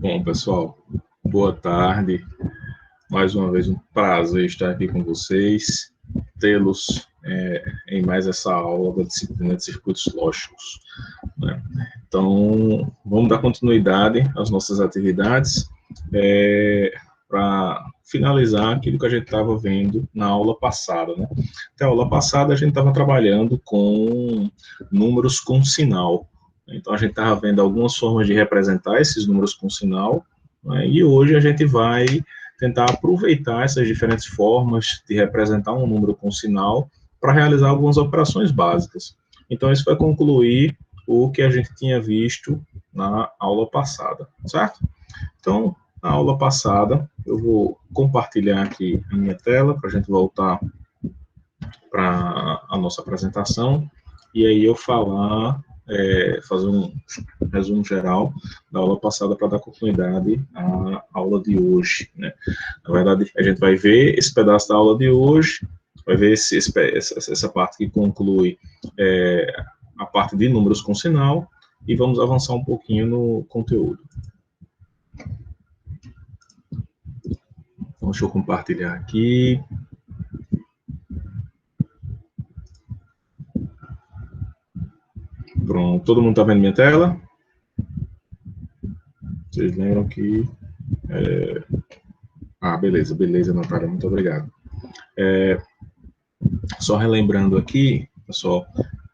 Bom, pessoal, boa tarde. Mais uma vez, um prazer estar aqui com vocês, tê-los em mais essa aula da disciplina de circuitos lógicos, né? Então, vamos dar continuidade às nossas atividades para finalizar aquilo que a gente estava vendo na aula passada, né? Até a aula passada, a gente estava trabalhando com números com sinal. Então, a gente estava vendo algumas formas de representar esses números com sinal, né? E hoje a gente vai tentar aproveitar essas diferentes formas de representar um número com sinal para realizar algumas operações básicas. Então, isso vai concluir o que a gente tinha visto na aula passada, certo? Então, na aula passada, eu vou compartilhar aqui a minha tela para a gente voltar para a nossa apresentação e aí eu falar, fazer um resumo geral da aula passada para dar continuidade à aula de hoje, né? Na verdade, a gente vai ver esse pedaço da aula de hoje, vai ver essa parte que conclui a parte de números com sinal e vamos avançar um pouquinho no conteúdo. Então, deixa eu compartilhar aqui. Pronto, todo mundo está vendo minha tela? Vocês lembram que... beleza, Natália, muito obrigado. Só relembrando aqui, pessoal,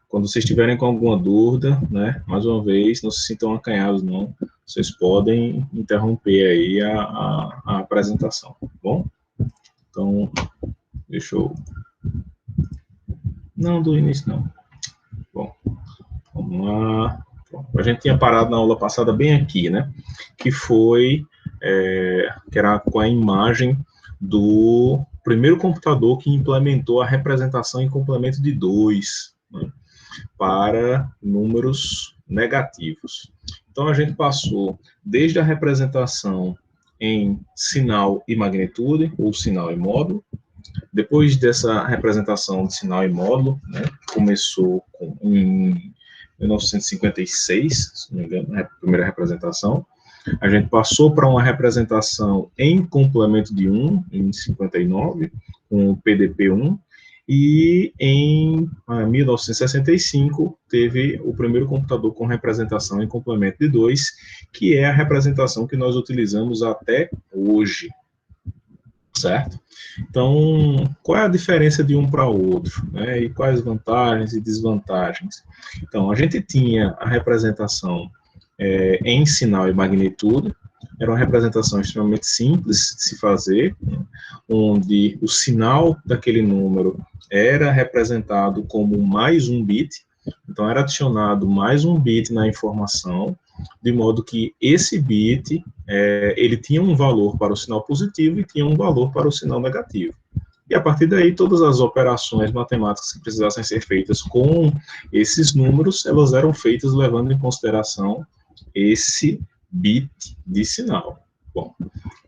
quando vocês estiverem com alguma dúvida, né, mais uma vez, não se sintam acanhados, não. Vocês podem interromper aí a apresentação, tá bom? Então, deixa eu... Não, do início não. Bom, vamos lá. A gente tinha parado na aula passada bem aqui, né? Que foi, que era com a imagem do primeiro computador que implementou a representação em complemento de 2, né, para números negativos. Então, a gente passou desde a representação em sinal e magnitude, ou sinal e módulo. Depois dessa representação de sinal e módulo, né, começou em 1956, se não me engano, a primeira representação. A gente passou para uma representação em complemento de 1, em 59, com o PDP-1, e em 1965 teve o primeiro computador com representação em complemento de 2, que é a representação que nós utilizamos até hoje, certo? Então, qual é a diferença de um para o outro, né? E quais vantagens e desvantagens? Então, a gente tinha a representação em sinal e magnitude, era uma representação extremamente simples de se fazer, né, onde o sinal daquele número era representado como mais um bit, então era adicionado mais um bit na informação, de modo que esse bit, ele tinha um valor para o sinal positivo e tinha um valor para o sinal negativo. E a partir daí, todas as operações matemáticas que precisassem ser feitas com esses números, elas eram feitas levando em consideração esse bit de sinal. Bom,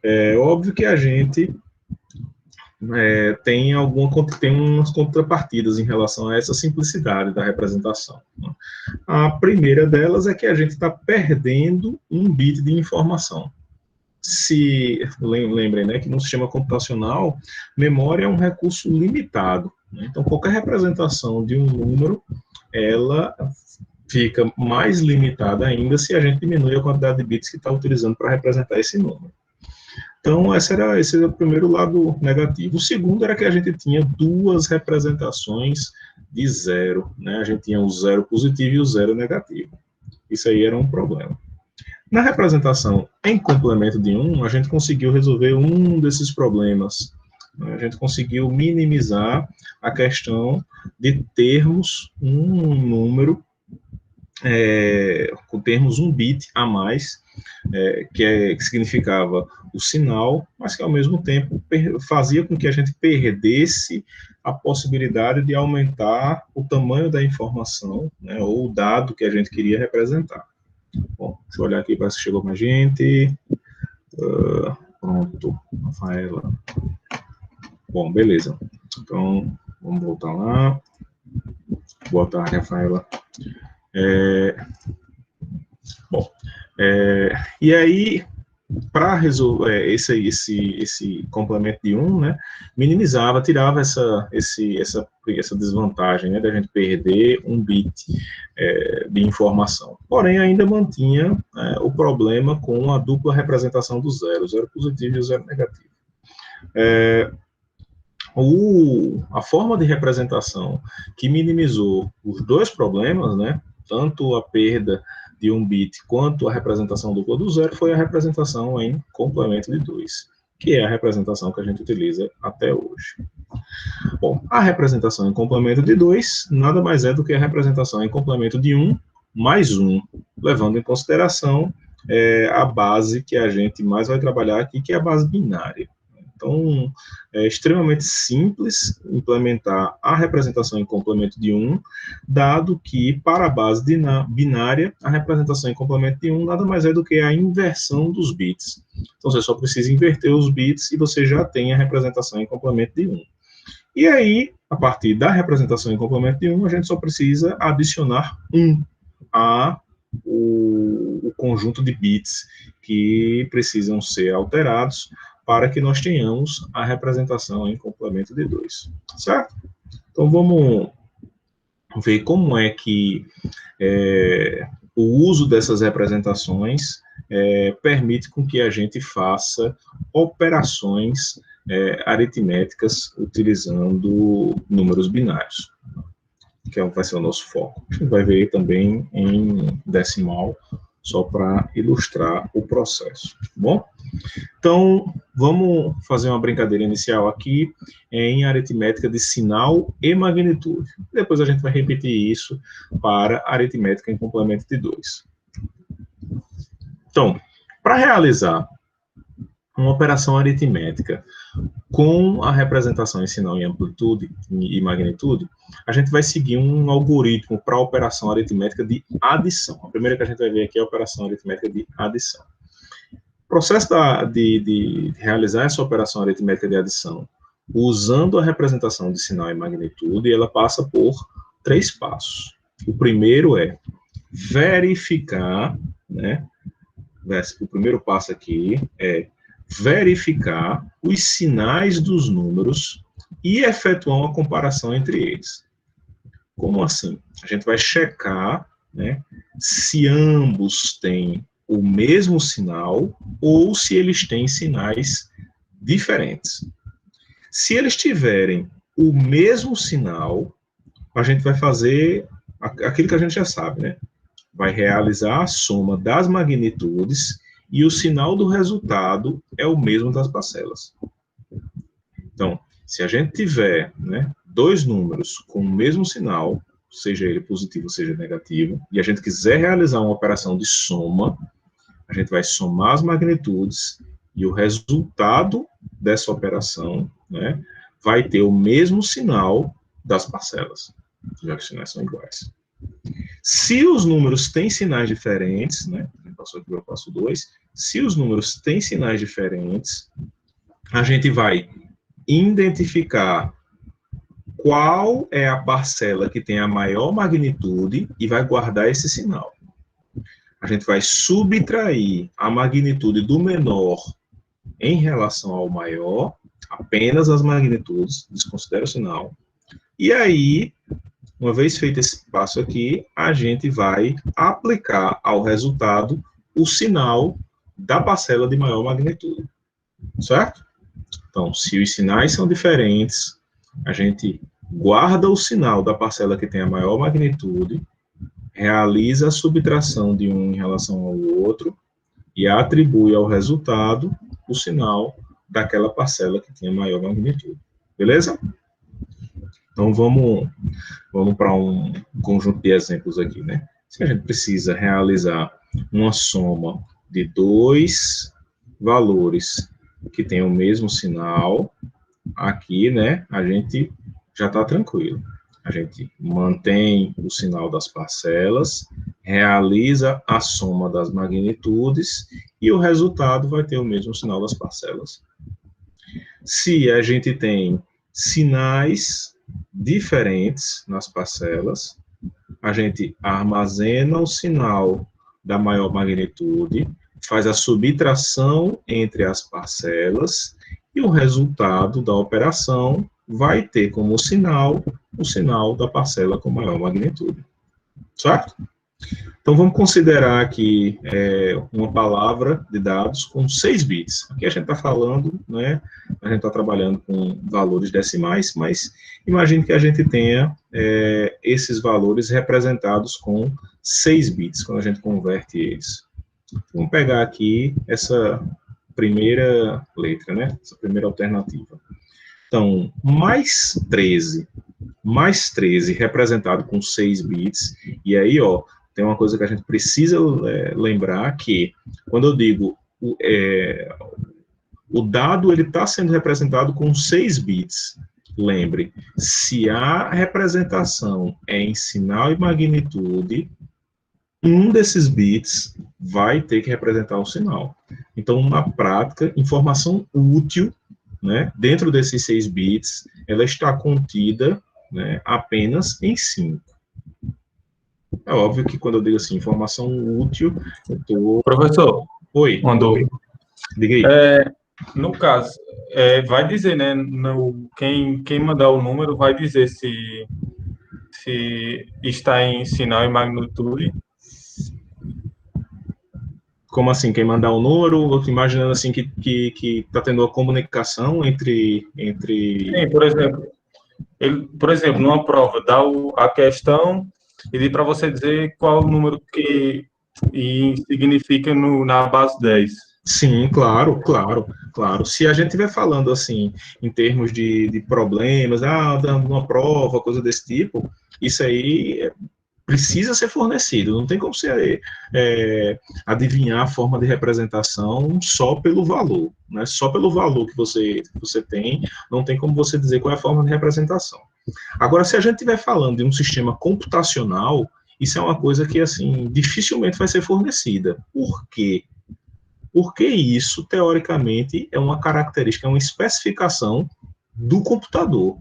é óbvio que a gente tem umas contrapartidas em relação a essa simplicidade da representação, né? A primeira delas é que a gente está perdendo um bit de informação. Se lembrem, né, que no sistema computacional, memória é um recurso limitado, né? Então, qualquer representação de um número, ela fica mais limitada ainda se a gente diminui a quantidade de bits que está utilizando para representar esse número. Então, esse era o primeiro lado negativo. O segundo era que a gente tinha duas representações de zero, né? A gente tinha o zero positivo e o zero negativo. Isso aí era um problema. Na representação em complemento de 1, a gente conseguiu resolver um desses problemas. A gente conseguiu minimizar a questão de termos um número, termos um bit a mais, que significava o sinal, mas que ao mesmo tempo fazia com que a gente perdesse a possibilidade de aumentar o tamanho da informação, né, ou o dado que a gente queria representar. Bom, deixa eu olhar aqui para se chegou mais gente. Pronto, Rafaela. Bom, beleza. Então, vamos voltar lá. Boa tarde, Rafaela. Bom, e aí, para resolver esse complemento de 1, né, minimizava, tirava essa desvantagem, né, da gente perder um bit de informação. Porém, ainda mantinha o problema com a dupla representação do zero, o zero positivo e o zero negativo. A forma de representação que minimizou os dois problemas, né, tanto a perda de um bit quanto a representação dupla do zero, foi a representação em complemento de 2, que é a representação que a gente utiliza até hoje. Bom, a representação em complemento de 2 nada mais é do que a representação em complemento de 1 mais 1, levando em consideração a base que a gente mais vai trabalhar aqui, que é a base binária. Então, é extremamente simples implementar a representação em complemento de 1, dado que, para a base binária, a representação em complemento de 1 nada mais é do que a inversão dos bits. Então, você só precisa inverter os bits e você já tem a representação em complemento de 1. E aí, a partir da representação em complemento de 1, a gente só precisa adicionar 1 o conjunto de bits que precisam ser alterados para que nós tenhamos a representação em complemento de 2, certo? Então, vamos ver como é que o uso dessas representações permite com que a gente faça operações aritméticas utilizando números binários, que vai ser o nosso foco. A gente vai ver também em decimal, só para ilustrar o processo, tá bom? Então, vamos fazer uma brincadeira inicial aqui em aritmética de sinal e magnitude. Depois a gente vai repetir isso para aritmética em complemento de 2. Então, para realizar uma operação aritmética com a representação em sinal em amplitude e magnitude, a gente vai seguir um algoritmo para a operação aritmética de adição. A primeira que a gente vai ver aqui é a operação aritmética de adição. O processo de realizar essa operação aritmética de adição usando a representação de sinal e magnitude, ela passa por 3 passos. O primeiro é verificar, né? O primeiro passo aqui é verificar os sinais dos números e efetuar uma comparação entre eles. Como assim? A gente vai checar, né, se ambos têm o mesmo sinal ou se eles têm sinais diferentes. Se eles tiverem o mesmo sinal, a gente vai fazer aquilo que a gente já sabe, né? Vai realizar a soma das magnitudes e o sinal do resultado é o mesmo das parcelas. Então, se a gente tiver, né, 2 números com o mesmo sinal, seja ele positivo, seja negativo, e a gente quiser realizar uma operação de soma, a gente vai somar as magnitudes e o resultado dessa operação, né, vai ter o mesmo sinal das parcelas, já que os sinais são iguais. Se os números têm sinais diferentes, né, a gente passou aqui para o passo 2, se os números têm sinais diferentes, a gente vai identificar qual é a parcela que tem a maior magnitude e vai guardar esse sinal. A gente vai subtrair a magnitude do menor em relação ao maior, apenas as magnitudes, desconsidera o sinal. E aí, uma vez feito esse passo aqui, a gente vai aplicar ao resultado o sinal da parcela de maior magnitude, certo? Então, se os sinais são diferentes, a gente guarda o sinal da parcela que tem a maior magnitude, realiza a subtração de um em relação ao outro e atribui ao resultado o sinal daquela parcela que tem a maior magnitude. Beleza? Então, vamos para um conjunto de exemplos aqui, né? Se a gente precisa realizar uma soma de 2 valores que têm o mesmo sinal, aqui, né, a gente já está tranquilo. A gente mantém o sinal das parcelas, realiza a soma das magnitudes e o resultado vai ter o mesmo sinal das parcelas. Se a gente tem sinais diferentes nas parcelas, a gente armazena o sinal da maior magnitude, faz a subtração entre as parcelas e o resultado da operação vai ter como sinal o sinal da parcela com maior magnitude. Certo? Então, vamos considerar aqui uma palavra de dados com 6 bits. Aqui a gente está falando, né, a gente está trabalhando com valores decimais, mas imagine que a gente tenha esses valores representados com 6 bits, quando a gente converte eles. Vamos pegar aqui essa primeira letra, né, essa primeira alternativa. Então, mais 13 representado com 6 bits, e aí, ó, tem uma coisa que a gente precisa lembrar, que quando eu digo o dado ele está sendo representado com 6 bits, lembre, se a representação é em sinal e magnitude, um desses bits vai ter que representar o sinal. Então, na prática, informação útil, né, dentro desses 6 bits, ela está contida, né, apenas em 5. É óbvio que quando eu digo assim, informação útil, eu estou... Professor, Oi, mandou. Diga aí. No caso, vai dizer, né? Quem mandar o número vai dizer se está em sinal e magnitude. Como assim? Quem mandar o número? Eu tô imaginando assim que está tendo uma comunicação entre... Sim, por exemplo, numa prova, dá a questão e diz para você dizer qual o número que significa na base 10. Sim, claro. Se a gente estiver falando assim, em termos de problemas, dando uma prova, coisa desse tipo, isso aí precisa ser fornecido. Não tem como você adivinhar a forma de representação só pelo valor, né? Só pelo valor que você tem, não tem como você dizer qual é a forma de representação. Agora, se a gente estiver falando de um sistema computacional, isso é uma coisa que, assim, dificilmente vai ser fornecida. Por quê? Porque isso, teoricamente, é uma característica, é uma especificação do computador.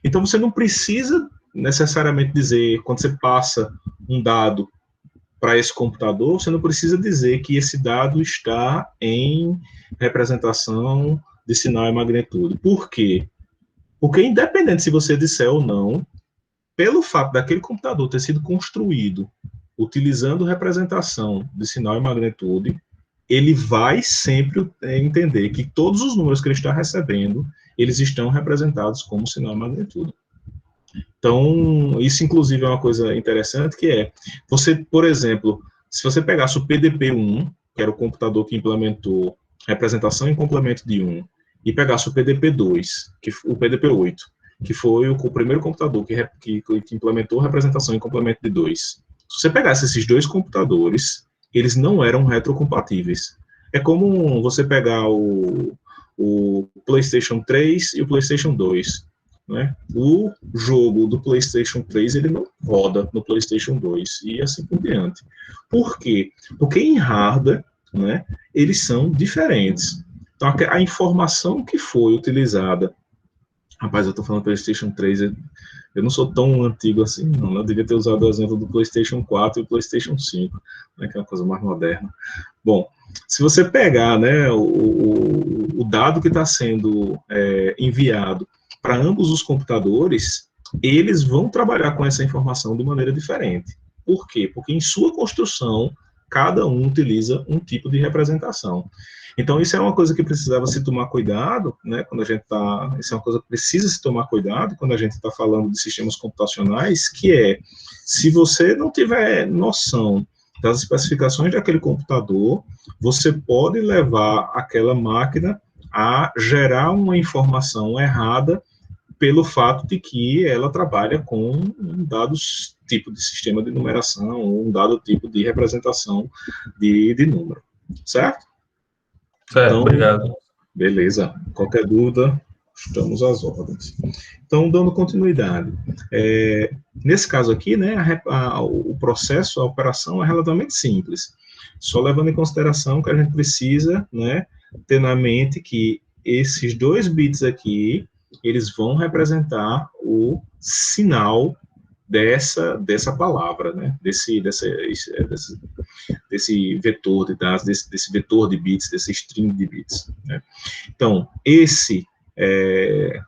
Então, você não precisa necessariamente dizer, quando você passa um dado para esse computador, você não precisa dizer que esse dado está em representação de sinal e magnitude. Por quê? Porque, independente se você disser ou não, pelo fato daquele computador ter sido construído utilizando representação de sinal e magnitude, ele vai sempre entender que todos os números que ele está recebendo, eles estão representados como sinal e magnitude. Então, isso inclusive é uma coisa interessante, que é, você, por exemplo, se você pegasse o PDP-1, que era o computador que implementou representação em complemento de 1, e pegasse o PDP-2, o PDP-8, que foi o primeiro computador que implementou representação em complemento de 2. Se você pegasse esses dois computadores, eles não eram retrocompatíveis. É como você pegar o PlayStation 3 e o PlayStation 2. Né? O jogo do PlayStation 3 ele não roda no PlayStation 2 e assim por diante. Por quê? Porque em hardware, né, eles são diferentes. Então, a informação que foi utilizada... Rapaz, eu estou falando PlayStation 3, eu não sou tão antigo assim, não. Eu devia ter usado o exemplo do PlayStation 4 e o PlayStation 5, né, que é uma coisa mais moderna. Bom, se você pegar, né, o dado que está sendo enviado para ambos os computadores, eles vão trabalhar com essa informação de maneira diferente. Por quê? Porque em sua construção, cada um utiliza um tipo de representação. Então, isso é uma coisa que precisava se tomar cuidado, né, quando a gente está... Isso é uma coisa que precisa se tomar cuidado quando a gente está falando de sistemas computacionais, que é, se você não tiver noção das especificações daquele computador, você pode levar aquela máquina a gerar uma informação errada pelo fato de que ela trabalha com um dado tipo de sistema de numeração, ou um dado tipo de representação de número, certo? Certo, Então, obrigado. Beleza. Qualquer dúvida, estamos às ordens. Então, dando continuidade. Nesse caso aqui, né, o processo, a operação é relativamente simples. Só levando em consideração que a gente precisa, né, ter na mente que esses 2 bits aqui, eles vão representar o sinal dessa palavra, né, desse vetor de dados, desse vetor de bits, desse string de bits, né? Então, esse,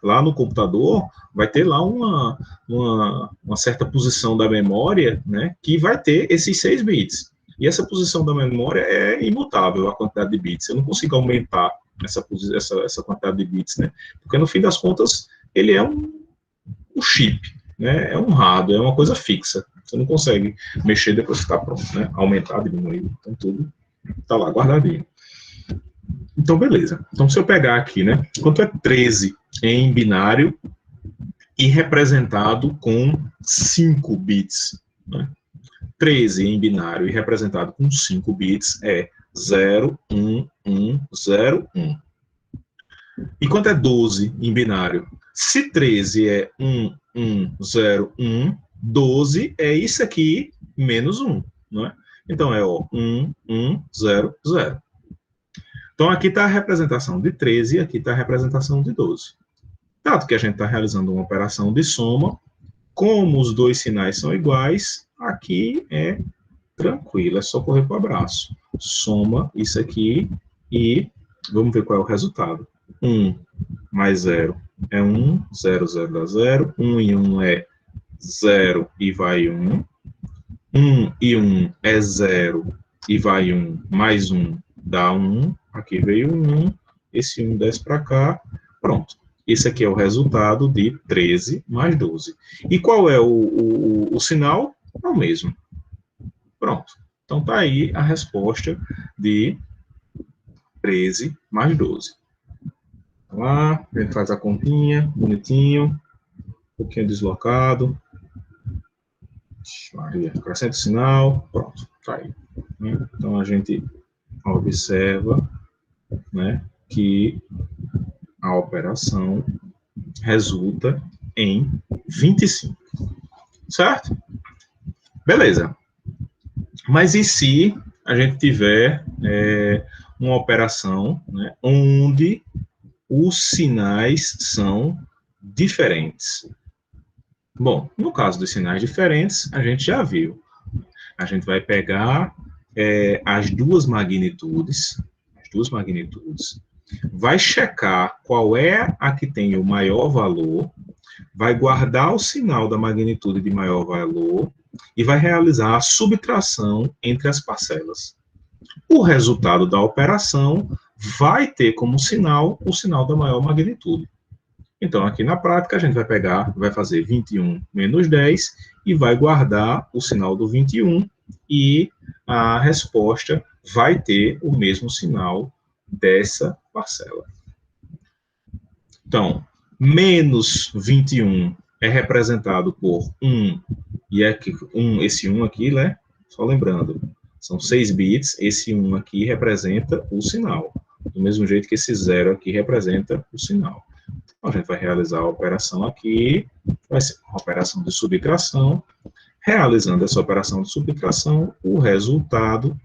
lá no computador, vai ter lá uma certa posição da memória, né, que vai ter esses 6 bits. E essa posição da memória é imutável, a quantidade de bits. Eu não consigo aumentar essa quantidade de bits, né? Porque, no fim das contas, ele é um chip, né? É um hardware, é uma coisa fixa. Você não consegue mexer depois que está pronto, né? Aumentar, diminuir, então tudo está lá guardadinho. Então, beleza. Então, se eu pegar aqui, né? Quanto é 13 em binário e representado com 5 bits, né? 13 em binário e representado com 5 bits é 0, 1, 1, 0, 1. E quanto é 12 em binário? Se 13 é 1, 1, 0, 1, 12 é isso aqui menos 1, não é? Então é 1, 1, 0, 0. Então aqui está a representação de 13 e aqui está a representação de 12. Dado que a gente está realizando uma operação de soma, como os dois sinais são iguais, aqui é tranquilo, é só correr para o abraço. Soma isso aqui e vamos ver qual é o resultado. 1 mais 0 é 1, 0, 0 dá 0, 1 e 1 é 0 e vai 1, 1 e 1 é 0 e vai 1, mais 1 dá 1, aqui veio 1, esse 1 desce para cá, pronto. Esse aqui é o resultado de 13 mais 12. E qual é o sinal? É o mesmo. Pronto. Então, está aí a resposta de 13 mais 12. Lá, a gente faz a continha, bonitinho, um pouquinho deslocado. Maria, acrescenta o sinal, pronto, está aí. Então, a gente observa, né, que a operação resulta em 25. Certo? Beleza. Mas e se a gente tiver uma operação, né, onde os sinais são diferentes? Bom, no caso dos sinais diferentes, a gente já viu. A gente vai pegar as duas magnitudes, vai checar qual é a que tem o maior valor, vai guardar o sinal da magnitude de maior valor e vai realizar a subtração entre as parcelas. O resultado da operação vai ter como sinal o sinal da maior magnitude. Então, aqui na prática, a gente vai fazer 21 menos 10 e vai guardar o sinal do 21 e a resposta vai ter o mesmo sinal dessa parcela. Então, menos 21 é representado por 1, e esse 1 aqui, né, só lembrando, são 6 bits, esse 1 aqui representa o sinal, do mesmo jeito que esse 0 aqui representa o sinal. Então, a gente vai realizar a operação aqui, vai ser uma operação de subtração. Realizando essa operação de subtração, o resultado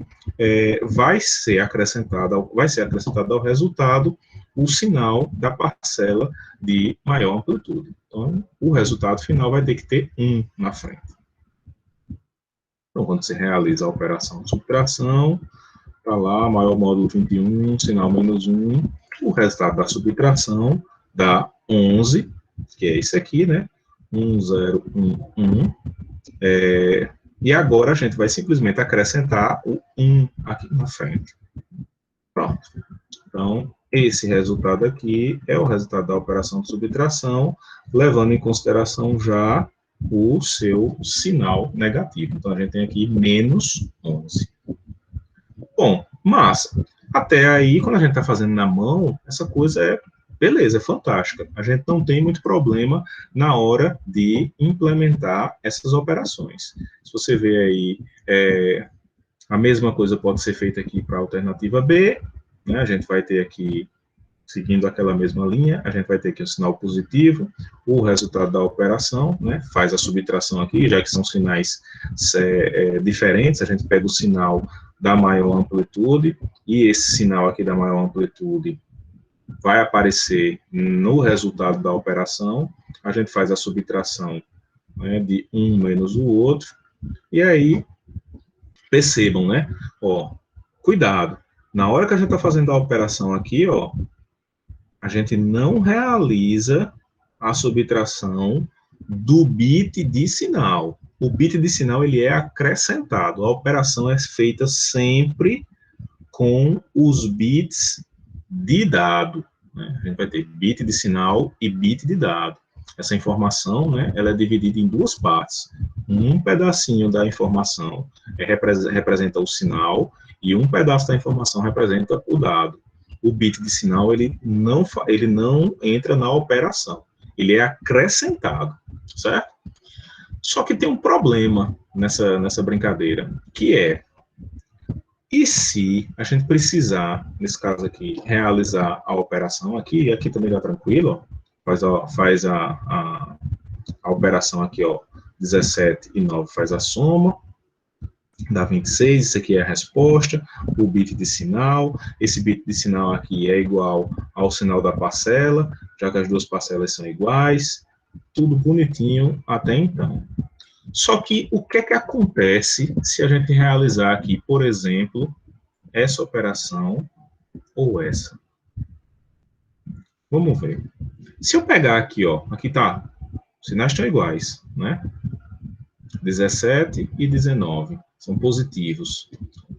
vai ser acrescentado ao resultado o sinal da parcela de maior amplitude. Então, o resultado final vai ter que ter 1 na frente. Então, quando se realiza a operação de subtração, está lá, maior módulo 21, sinal menos 1, o resultado da subtração dá 11, que é esse aqui, né? 1, 0, 1, 1. E agora a gente vai simplesmente acrescentar o 1 aqui na frente. Pronto. Então, esse resultado aqui é o resultado da operação de subtração, levando em consideração já o seu sinal negativo. Então, a gente tem aqui menos 11. Bom, mas até aí, quando a gente está fazendo na mão, essa coisa é beleza, é fantástica. A gente não tem muito problema na hora de implementar essas operações. Se você vê aí, a mesma coisa pode ser feita aqui para a alternativa B, né? A gente vai ter aqui, seguindo aquela mesma linha, a gente vai ter aqui um sinal positivo, o resultado da operação, né? Faz a subtração aqui, já que são sinais diferentes, a gente pega o sinal da maior amplitude, e esse sinal aqui da maior amplitude vai aparecer no resultado da operação, a gente faz a subtração, né, de um menos o outro, e aí Percebam, né? Ó, cuidado. Na hora que a gente está fazendo a operação aqui, ó, a gente não realiza a subtração do bit de sinal. O bit de sinal, ele é acrescentado. A operação é feita sempre com os bits de dado, né? A gente vai ter bit de sinal e bit de dado. Essa informação, né, ela é dividida em duas partes. Um pedacinho da informação representa o sinal e um pedaço da informação representa o dado. O bit de sinal, ele não entra na operação. Ele é acrescentado, certo? Só que tem um problema nessa brincadeira, que é, e se a gente precisar, nesse caso aqui, realizar a operação aqui também dá tranquilo, ó, faz a operação aqui, ó, 17 e 9 faz a soma, dá 26, isso aqui é a resposta, o bit de sinal, esse bit de sinal aqui é igual ao sinal da parcela, já que as duas parcelas são iguais, tudo bonitinho até então. Só que o que é que acontece se a gente realizar aqui, por exemplo, essa operação ou essa? Vamos ver. Se eu pegar aqui, ó, aqui tá, os sinais estão iguais, né? 17 e 19 são positivos.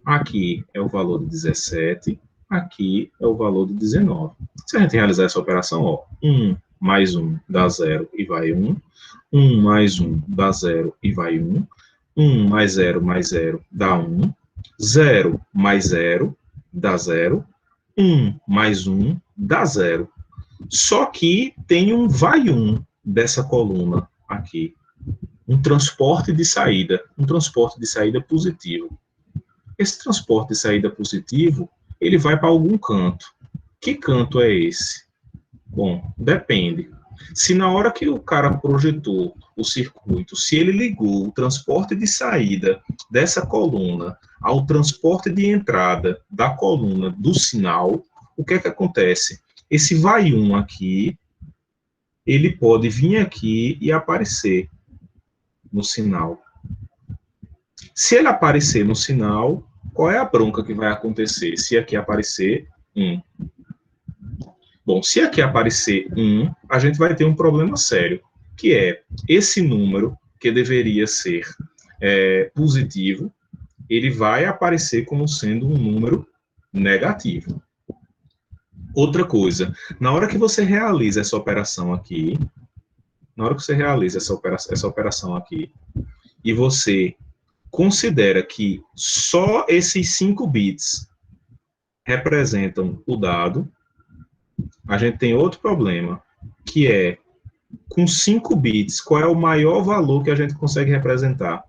Aqui é o valor de 17, aqui é o valor de 19. Se a gente realizar essa operação, ó, 1 mais 1 dá 0 e vai 1, 1 mais 1 dá 0 e vai 1, 1 mais 0 dá 1, 0 mais 0 dá 0, 1 mais 1 dá 0. Só que tem um vai 1 dessa coluna aqui. Um transporte de saída positivo. Esse transporte de saída positivo, ele vai para algum canto. Que canto é esse? Bom, depende. Se na hora que o cara projetou o circuito, se ele ligou o transporte de saída dessa coluna ao transporte de entrada da coluna do sinal, o que é que acontece? Esse vai 1 aqui, ele pode vir aqui e aparecer no sinal. Se ele aparecer no sinal, qual é a bronca que vai acontecer? Se aqui aparecer 1. Bom, se aqui aparecer 1, a gente vai ter um problema sério, que é esse número, que deveria ser positivo, ele vai aparecer como sendo um número negativo. Outra coisa, na hora que você realiza essa operação aqui, e você considera que só esses 5 bits representam o dado, a gente tem outro problema, que é, com 5 bits, qual é o maior valor que a gente consegue representar?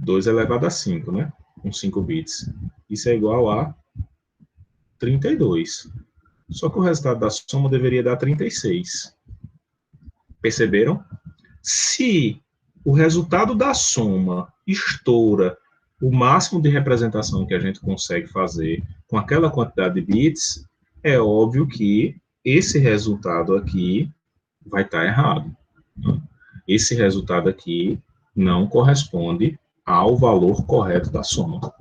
2 elevado a 5, né? Com 5 bits. Isso é igual a 32. Só que o resultado da soma deveria dar 36. Perceberam? Se o resultado da soma estoura o máximo de representação que a gente consegue fazer com aquela quantidade de bits, é óbvio que esse resultado aqui vai estar errado. Esse resultado aqui não corresponde ao valor correto da soma.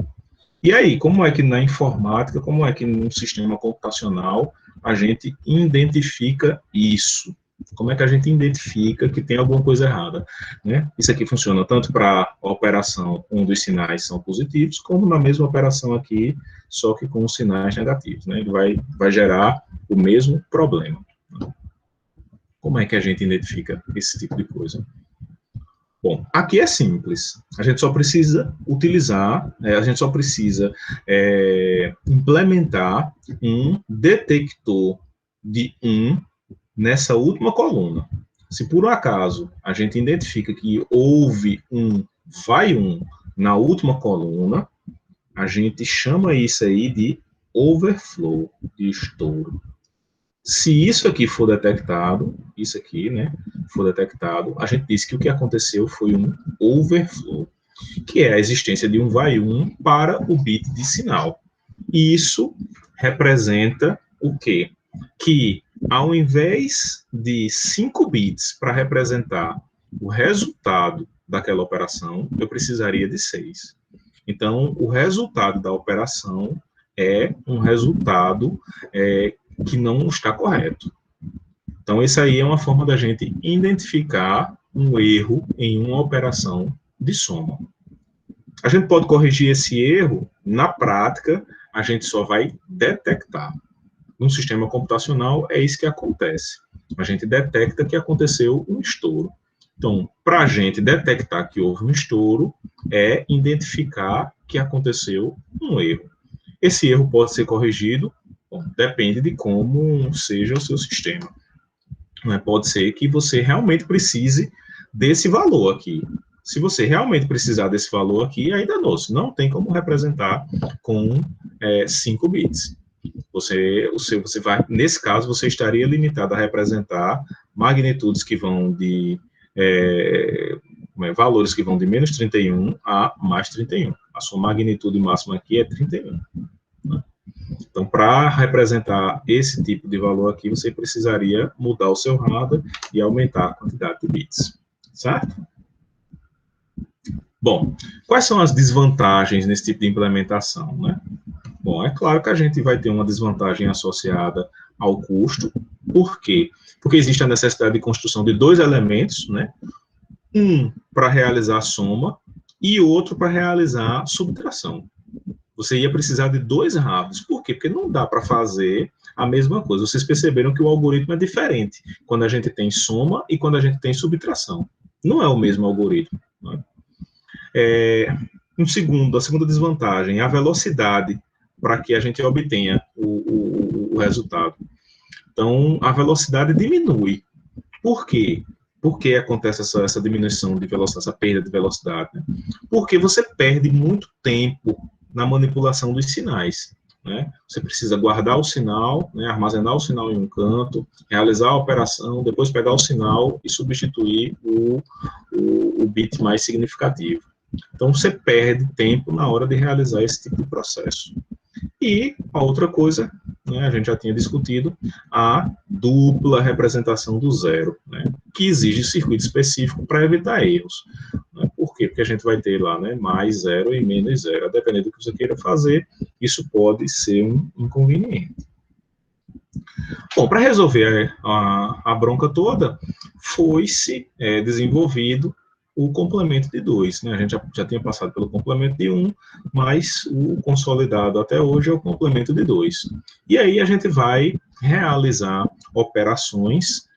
E aí, como é que na informática, como é que num sistema computacional a gente identifica isso? Como é que a gente identifica que tem alguma coisa errada, né? Isso aqui funciona tanto para a operação onde os sinais são positivos, como na mesma operação aqui, só que com os sinais negativos, né? Ele vai gerar o mesmo problema. Como é que a gente identifica esse tipo de coisa? Bom, aqui é simples. A gente só precisa implementar um detector de 1 nessa última coluna. Se por um acaso a gente identifica que houve um vai 1 na última coluna, a gente chama isso aí de overflow, de estouro. Se isso aqui for detectado, a gente diz que o que aconteceu foi um overflow, que é a existência de um vai 1 para o bit de sinal. E isso representa o quê? Que ao invés de 5 bits para representar o resultado daquela operação, eu precisaria de 6. Então, o resultado da operação é um resultado que não está correto. Então, isso aí é uma forma da gente identificar um erro em uma operação de soma. A gente pode corrigir esse erro, na prática, a gente só vai detectar. No sistema computacional, é isso que acontece. A gente detecta que aconteceu um estouro. Então, para a gente detectar que houve um estouro, é identificar que aconteceu um erro. Esse erro pode ser corrigido, bom, depende de como seja o seu sistema. Pode ser que você realmente precise desse valor aqui. Se você realmente precisar desse valor aqui, aí danou-se. Não tem como representar com 5 bits. Você vai, nesse caso, você estaria limitado a representar magnitudes que vão de valores que vão de menos 31 a mais 31. A sua magnitude máxima aqui é 31. Né? Então, para representar esse tipo de valor aqui, você precisaria mudar o seu hardware e aumentar a quantidade de bits. Certo? Bom, quais são as desvantagens nesse tipo de implementação, né? Bom, é claro que a gente vai ter uma desvantagem associada ao custo. Por quê? Porque existe a necessidade de construção de 2 elementos, né? Um para realizar a soma e outro para realizar a subtração. Você ia precisar de 2 hardwares. Por quê? Porque não dá para fazer a mesma coisa. Vocês perceberam que o algoritmo é diferente quando a gente tem soma e quando a gente tem subtração. Não é o mesmo algoritmo. Né? A segunda desvantagem é a velocidade para que a gente obtenha o resultado. Então, a velocidade diminui. Por quê? Por que acontece essa diminuição de velocidade, essa perda de velocidade? Né? Porque você perde muito tempo na manipulação dos sinais. Né? Você precisa guardar o sinal, né, armazenar o sinal em um canto, realizar a operação, depois pegar o sinal e substituir o bit mais significativo. Então, você perde tempo na hora de realizar esse tipo de processo. E a outra coisa, né, a gente já tinha discutido, a dupla representação do zero, né, que exige circuito específico para evitar erros. Né? Por quê? Porque a gente vai ter lá, né, mais zero e menos zero. Dependendo do que você queira fazer, isso pode ser um inconveniente. Bom, para resolver a bronca toda, foi-se desenvolvido o complemento de 2. Né? A gente já tinha passado pelo complemento de 1, mas o consolidado até hoje é o complemento de 2. E aí a gente vai realizar operações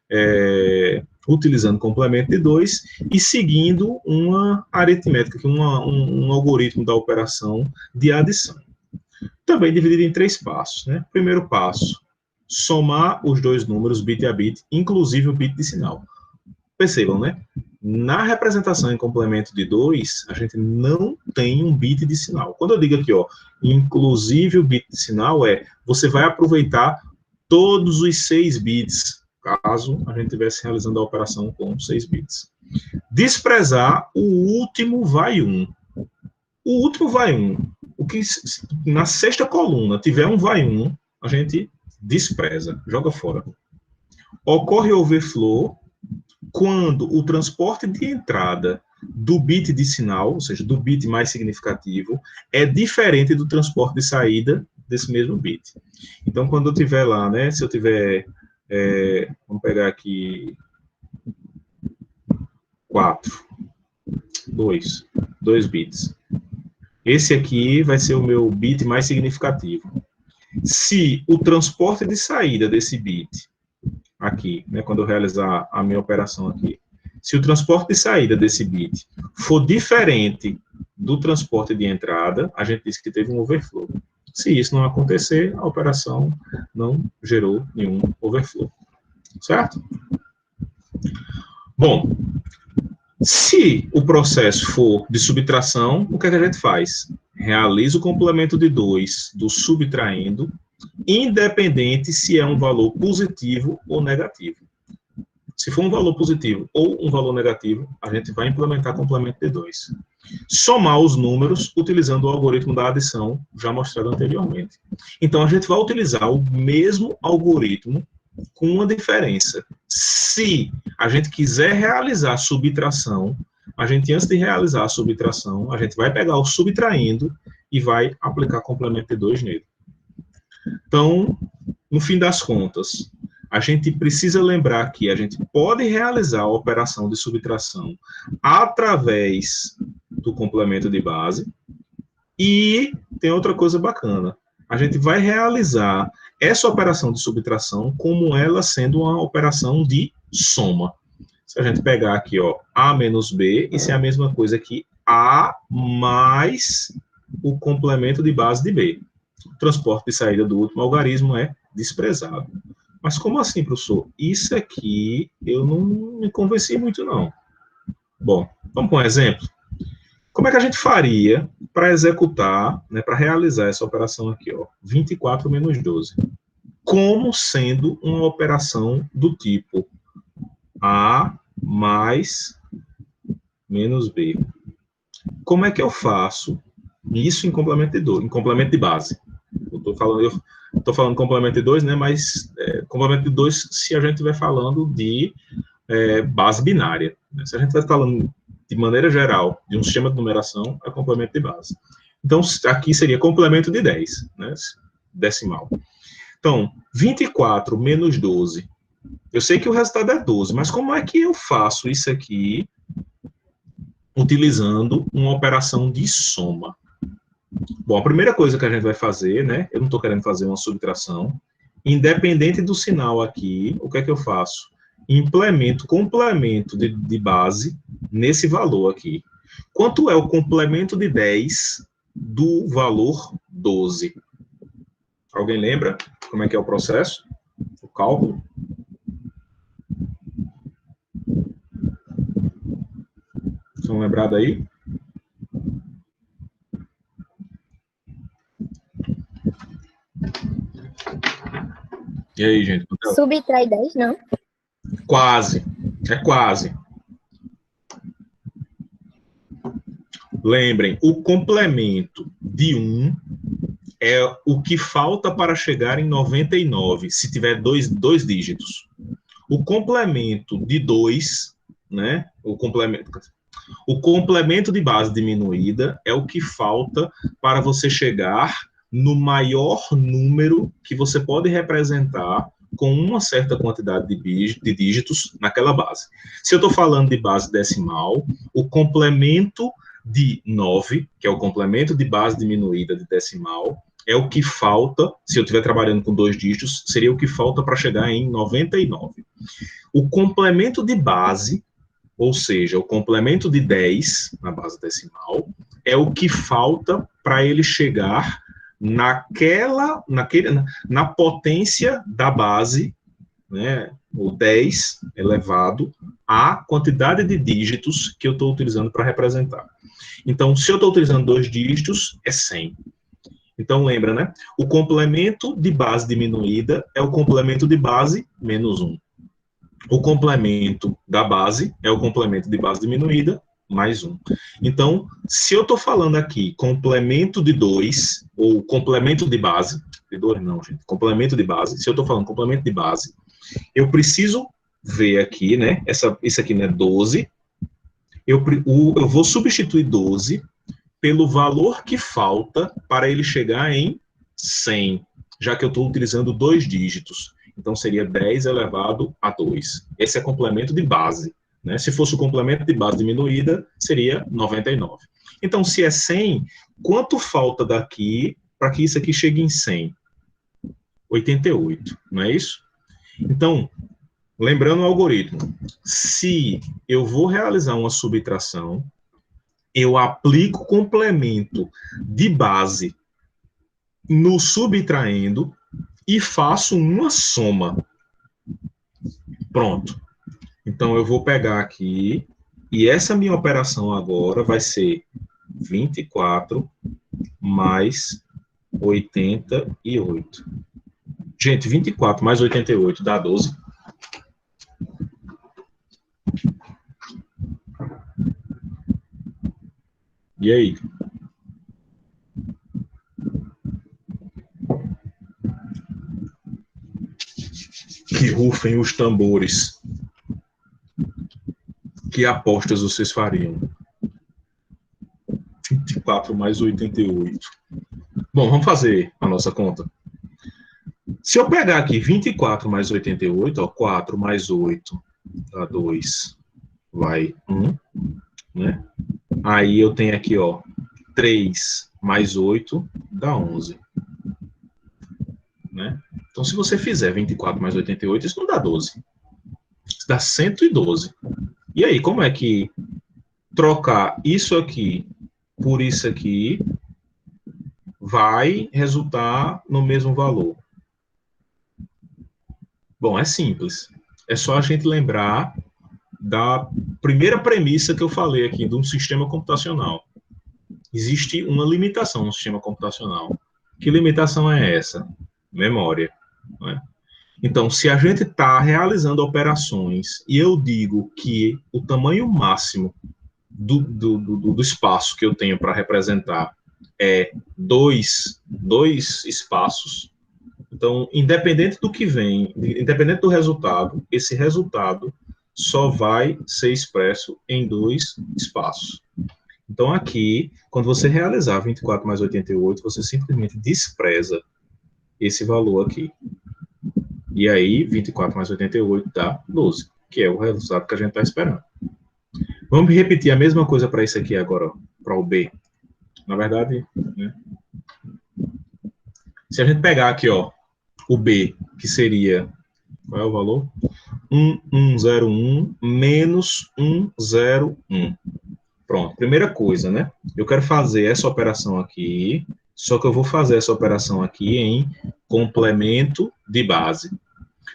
utilizando complemento de 2 e seguindo uma aritmética, um algoritmo da operação de adição. Também dividido em 3 passos. Né? Primeiro passo, somar os 2 números bit a bit, inclusive o bit de sinal. Percebam, né? Na representação em complemento de 2, a gente não tem um bit de sinal. Quando eu digo aqui, ó, inclusive o bit de sinal, você vai aproveitar todos os 6 bits, caso a gente estivesse realizando a operação com 6 bits. Desprezar o último vai 1. O último vai 1. O que na 6ª coluna tiver um vai 1, a gente despreza, joga fora. Ocorre overflow quando o transporte de entrada do bit de sinal, ou seja, do bit mais significativo, é diferente do transporte de saída desse mesmo bit. Então, quando eu tiver lá, né, se eu tiver, vamos pegar aqui 2 bits. Esse aqui vai ser o meu bit mais significativo. Se o transporte de saída desse bit aqui, né, quando eu realizar a minha operação aqui, se o transporte de saída desse bit for diferente do transporte de entrada, a gente diz que teve um overflow. Se isso não acontecer, a operação não gerou nenhum overflow. Certo? Bom, se o processo for de subtração, o que é que a gente faz? Realiza o complemento de 2 do subtraindo, independente se é um valor positivo ou negativo. Se for um valor positivo ou um valor negativo, a gente vai implementar complemento de 2. Somar os números utilizando o algoritmo da adição já mostrado anteriormente. Então, a gente vai utilizar o mesmo algoritmo com uma diferença. Se a gente quiser realizar subtração, a gente, antes de realizar a subtração, a gente vai pegar o subtraindo e vai aplicar complemento de 2 nele. Então, no fim das contas, a gente precisa lembrar que a gente pode realizar a operação de subtração através do complemento de base. E tem outra coisa bacana. A gente vai realizar essa operação de subtração como ela sendo uma operação de soma. Se a gente pegar aqui, ó, A menos B, isso é a mesma coisa que A mais o complemento de base de B. O transporte de saída do último algarismo é desprezado. Mas como assim, professor? Isso aqui eu não me convenci muito, não. Bom, vamos com um exemplo? Como é que a gente faria para executar, né, para realizar essa operação aqui, ó, 24 menos 12? Como sendo uma operação do tipo A mais menos B. Como é que eu faço isso em complemento de 2, em complemento de base? Eu estou falando complemento de 2, né, mas complemento de 2 se a gente estiver falando de base binária. Né? Se a gente estiver falando de maneira geral de um sistema de numeração, é complemento de base. Então, aqui seria complemento de 10, né, decimal. Então, 24 menos 12. Eu sei que o resultado é 12, mas como é que eu faço isso aqui utilizando uma operação de soma? Bom, a primeira coisa que a gente vai fazer, né? Eu não estou querendo fazer uma subtração. Independente do sinal aqui, o que é que eu faço? Implemento complemento de base nesse valor aqui. Quanto é o complemento de 10 do valor 12? Alguém lembra como é que é o processo? O cálculo? Estão lembrados aí? E aí, gente? Subtrai 10, não? Quase. É quase. Lembrem, o complemento de 1 é o que falta para chegar em 99, se tiver dois dígitos. O complemento de 2, né? O complemento de base diminuída é o que falta para você chegar no maior número que você pode representar com uma certa quantidade de dígitos naquela base. Se eu estou falando de base decimal, o complemento de 9, que é o complemento de base diminuída de decimal, é o que falta, se eu estiver trabalhando com 2 dígitos, seria o que falta para chegar em 99. O complemento de base, ou seja, o complemento de 10 na base decimal, é o que falta para ele chegar na potência da base, né, o 10 elevado à quantidade de dígitos que eu estou utilizando para representar. Então, se eu estou utilizando 2 dígitos, é 100. Então, lembra, né? O complemento de base diminuída é o complemento de base menos 1. O complemento da base é o complemento de base diminuída mais 1. Então, se eu estou falando aqui complemento de 2, ou complemento de base, de 2 não, gente, complemento de base, se eu estou falando complemento de base, eu preciso ver aqui, né, isso aqui, né, 12, eu vou substituir 12 pelo valor que falta para ele chegar em 100, já que eu estou utilizando 2 dígitos. Então, seria 10 elevado a 2. Esse é complemento de base. Né? Se fosse o complemento de base diminuída, seria 99. Então, se é 100, quanto falta daqui para que isso aqui chegue em 100? 88, não é isso? Então, lembrando o algoritmo, se eu vou realizar uma subtração, eu aplico complemento de base no subtraindo e faço uma soma. Pronto. Então, eu vou pegar aqui, e essa minha operação agora vai ser 24 mais 88. Gente, 24 mais 88 dá 12. E aí? Que rufem os tambores. Que apostas vocês fariam? 24 mais 88. Bom, vamos fazer a nossa conta. Se eu pegar aqui 24 mais 88, ó, 4 mais 8 dá 2, vai 1, né? Aí eu tenho aqui, ó, 3 mais 8 dá 11. Né? Então, se você fizer 24 mais 88, isso não dá 12. Isso dá 112. E aí, como é que trocar isso aqui por isso aqui vai resultar no mesmo valor? Bom, é simples. É só a gente lembrar da primeira premissa que eu falei aqui de um sistema computacional. Existe uma limitação no sistema computacional. Que limitação é essa? Memória. Né? Então, se a gente está realizando operações e eu digo que o tamanho máximo do espaço que eu tenho para representar é dois espaços, então, independente do que vem, independente do resultado, esse resultado só vai ser expresso em 2 espaços. Então, aqui, quando você realizar 24 mais 88, você simplesmente despreza esse valor aqui. E aí, 24 mais 88 dá 12, que é o resultado que a gente está esperando. Vamos repetir a mesma coisa para isso aqui agora, para o B. Na verdade, né? Se a gente pegar aqui, ó, o B, que seria, qual é o valor? 1101 menos 101. Pronto, primeira coisa, né? Eu quero fazer essa operação aqui, só que eu vou fazer essa operação aqui em complemento de base.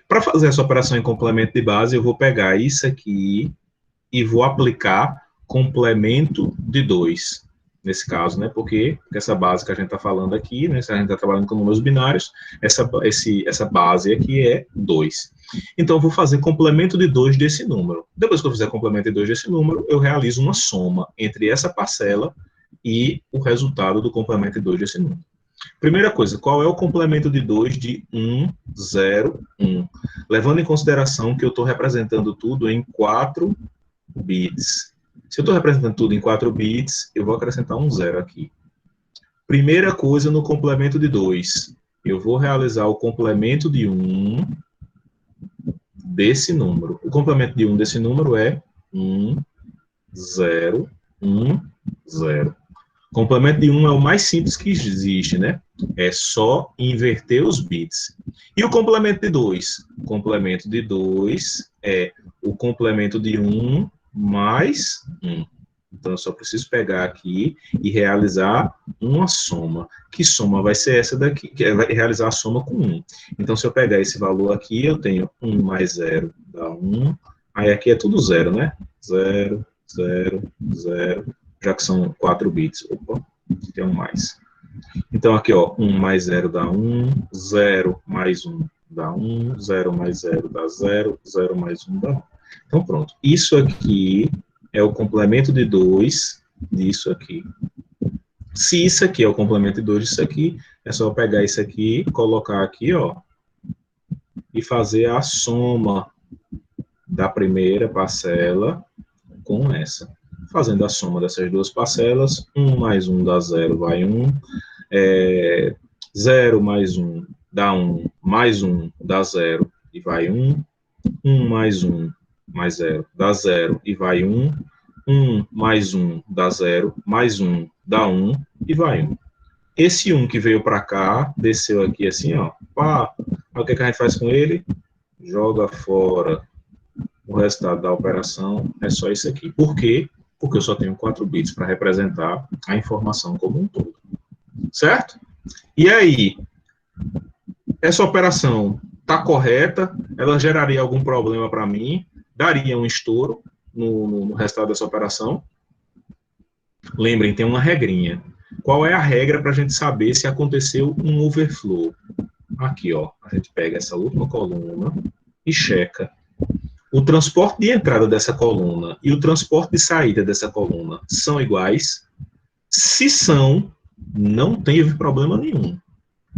Para fazer essa operação em complemento de base, eu vou pegar isso aqui e vou aplicar complemento de 2. Nesse caso, né? Porque essa base que a gente está falando aqui, né? Se a gente está trabalhando com números binários, essa base aqui é 2. Então, eu vou fazer complemento de 2 desse número. Depois que eu fizer complemento de 2 desse número, eu realizo uma soma entre essa parcela e o resultado do complemento de 2 desse número. Primeira coisa, qual é o complemento de 2 de 101? Levando em consideração que eu estou representando tudo em 4 bits. Se eu estou representando tudo em 4 bits, eu vou acrescentar um 0 aqui. Primeira coisa no complemento de 2, eu vou realizar o complemento de 1 desse número. O complemento de 1 desse número é 1, 0, 1, 0. Complemento de 1 é o mais simples que existe, né? É só inverter os bits. E o complemento de 2? O complemento de 2 é o complemento de 1 mais 1. Então, eu só preciso pegar aqui e realizar uma soma. Que soma vai ser essa daqui? Que vai realizar a soma com 1. Então, se eu pegar esse valor aqui, eu tenho 1 mais 0 dá 1. Aí aqui é tudo 0, né? 0, 0, 0. Já que são 4 bits. Opa, tem um mais. Então, aqui, ó, 1 mais 0 dá 1. 0 mais 1 dá 1. 0 mais 0 dá 0. 0 mais 1 dá 1. Então, pronto. Isso aqui é o complemento de 2 disso aqui. Se isso aqui é o complemento de 2 disso aqui, é só pegar isso aqui, colocar aqui, ó, e fazer a soma da primeira parcela com essa. Fazendo a soma dessas duas parcelas, 1 mais 1 dá 0, vai 1. 0 mais 1 dá 1, mais 1 dá 0 e vai 1. 1 mais 1 mais 0 dá 0 e vai 1. 1 mais 1 dá 0, mais 1 dá 1 e vai 1. Esse 1 que veio para cá, desceu aqui assim, ó. Pá. Aí o que a gente faz com ele? Joga fora. O resultado da operação é só isso aqui. Por quê? Porque eu só tenho 4 bits para representar a informação como um todo. Certo? E aí, essa operação está correta? Ela geraria algum problema para mim? Daria um estouro no resultado dessa operação? Lembrem, tem uma regrinha. Qual é a regra para a gente saber se aconteceu um overflow? Aqui, ó, a gente pega essa última coluna e checa. O transporte de entrada dessa coluna e o transporte de saída dessa coluna são iguais? Se são, não teve problema nenhum.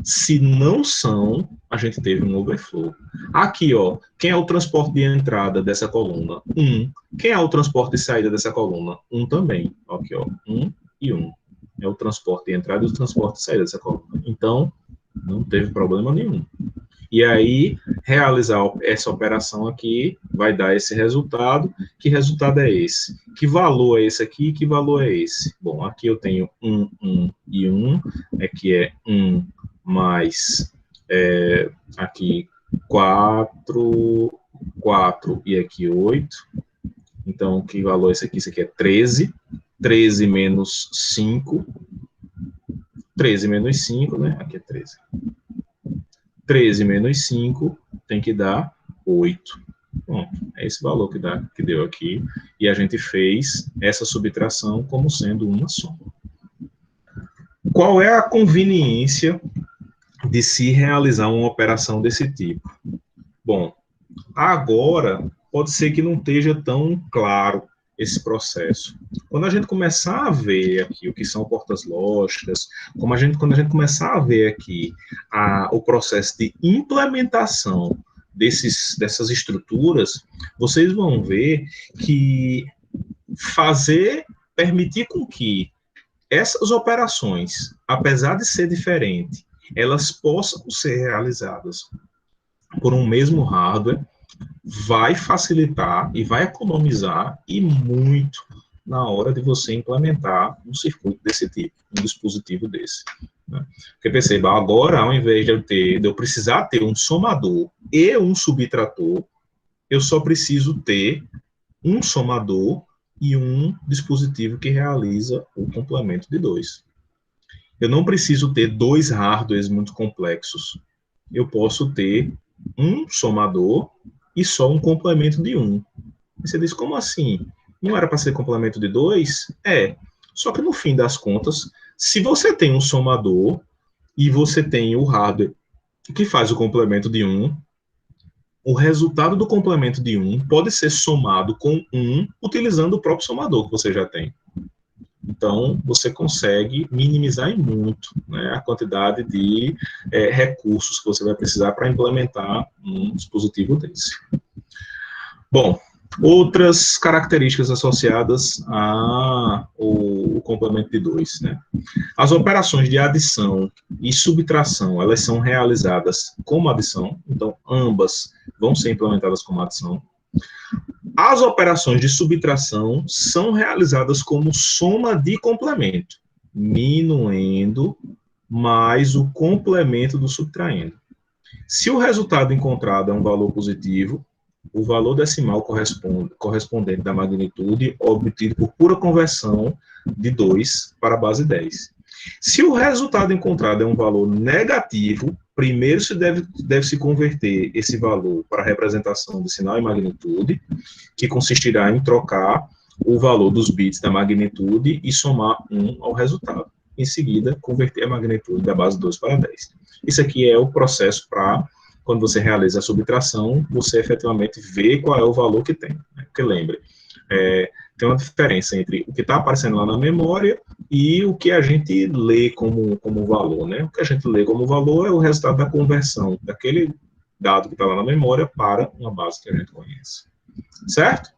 Se não são, a gente teve um overflow. Aqui, ó, quem é o transporte de entrada dessa coluna? 1. Quem é o transporte de saída dessa coluna? 1 também. Aqui, ó, 1 e 1. É o transporte de entrada e o transporte de saída dessa coluna. Então, não teve problema nenhum. E aí, realizar essa operação aqui vai dar esse resultado. Que resultado é esse? Que valor é esse aqui? Que valor é esse? Bom, aqui eu tenho 1, 1 e 1. Aqui é 1 mais... aqui 4, 4 e aqui 8. Então, que valor é esse aqui? Isso aqui é 13. 13 menos 5. 13 menos 5, né? Aqui é 13. 13 menos 5 tem que dar 8. Pronto, é esse valor que deu aqui. E a gente fez essa subtração como sendo uma soma. Qual é a conveniência de se realizar uma operação desse tipo? Bom, agora pode ser que não esteja tão claro esse processo. Quando a gente começar a ver aqui o que são portas lógicas, quando a gente começar a ver aqui o processo de implementação dessas estruturas, vocês vão ver que permitir com que essas operações, apesar de ser diferente, elas possam ser realizadas por um mesmo hardware, vai facilitar e vai economizar e muito na hora de você implementar um circuito desse tipo, um dispositivo desse. Né? Porque perceba, agora, ao invés de eu precisar ter um somador e um subtrator, eu só preciso ter um somador e um dispositivo que realiza o complemento de 2. Eu não preciso ter 2 hardwares muito complexos. Eu posso ter um somador e só um complemento de 1. Você diz, como assim? Não era para ser complemento de 2? É. Só que no fim das contas, se você tem um somador e você tem o hardware que faz o complemento de 1, o resultado do complemento de 1 pode ser somado com 1 utilizando o próprio somador que você já tem. Então, você consegue minimizar em muito, né, a quantidade de recursos que você vai precisar para implementar um dispositivo desse. Bom, outras características associadas ao complemento de 2, né? As operações de adição e subtração, elas são realizadas como adição, então ambas vão ser implementadas como adição. As operações de subtração são realizadas como soma de complemento, minuendo mais o complemento do subtraendo. Se o resultado encontrado é um valor positivo, o valor decimal correspondente da magnitude obtido por pura conversão de 2 para a base 10. Se o resultado encontrado é um valor negativo, primeiro deve se converter esse valor para a representação de sinal e magnitude, que consistirá em trocar o valor dos bits da magnitude e somar 1 ao resultado. Em seguida, converter a magnitude da base 2 para 10. Isso aqui é o processo para, quando você realiza a subtração, você efetivamente vê qual é o valor que tem. Né? Porque lembre, tem uma diferença entre o que está aparecendo lá na memória e o que a gente lê como valor, né? O que a gente lê como valor é o resultado da conversão daquele dado que está lá na memória para uma base que a gente conhece. Certo?